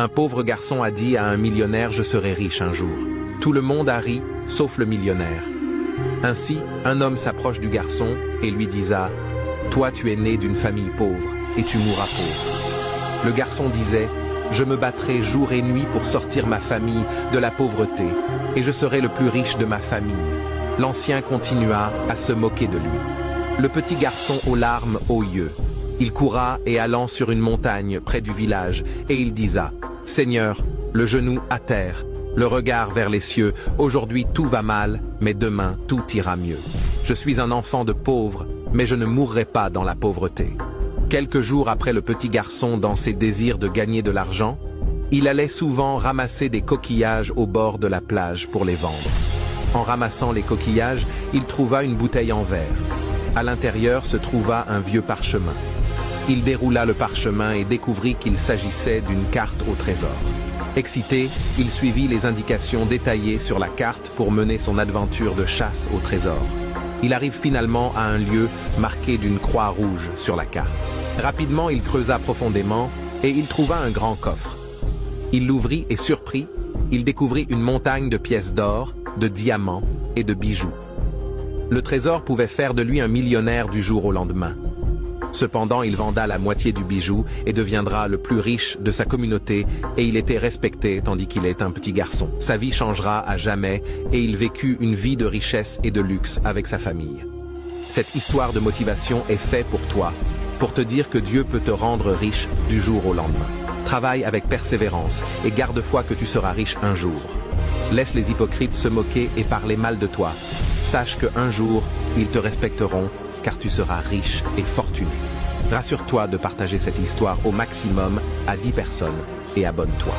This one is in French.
Un pauvre garçon a dit à un millionnaire « Je serai riche un jour ». Tout le monde a ri, sauf le millionnaire. Ainsi, un homme s'approche du garçon et lui disa « Toi tu es né d'une famille pauvre, et tu mourras pauvre ». Le garçon disait « Je me battrai jour et nuit pour sortir ma famille de la pauvreté, et je serai le plus riche de ma famille ». L'ancien continua à se moquer de lui. Le petit garçon aux larmes aux yeux. Il coura et allant sur une montagne près du village, et il disa « Seigneur, le genou à terre, le regard vers les cieux, aujourd'hui tout va mal, mais demain tout ira mieux. Je suis un enfant de pauvre, mais je ne mourrai pas dans la pauvreté. » Quelques jours après le petit garçon dans ses désirs de gagner de l'argent, il allait souvent ramasser des coquillages au bord de la plage pour les vendre. En ramassant les coquillages, il trouva une bouteille en verre. À l'intérieur se trouva un vieux parchemin. Il déroula le parchemin et découvrit qu'il s'agissait d'une carte au trésor. Excité, il suivit les indications détaillées sur la carte pour mener son aventure de chasse au trésor. Il arrive finalement à un lieu marqué d'une croix rouge sur la carte. Rapidement, il creusa profondément et il trouva un grand coffre. Il l'ouvrit et surpris, il découvrit une montagne de pièces d'or, de diamants et de bijoux. Le trésor pouvait faire de lui un millionnaire du jour au lendemain. Cependant, il venda la moitié du bijou et deviendra le plus riche de sa communauté et il était respecté tandis qu'il est un petit garçon. Sa vie changera à jamais et il vécut une vie de richesse et de luxe avec sa famille. Cette histoire de motivation est faite pour toi, pour te dire que Dieu peut te rendre riche du jour au lendemain. Travaille avec persévérance et garde foi que tu seras riche un jour. Laisse les hypocrites se moquer et parler mal de toi. Sache qu'un jour, ils te respecteront car tu seras riche et fortuné. Rassure-toi de partager cette histoire au maximum à 10 personnes et abonne-toi.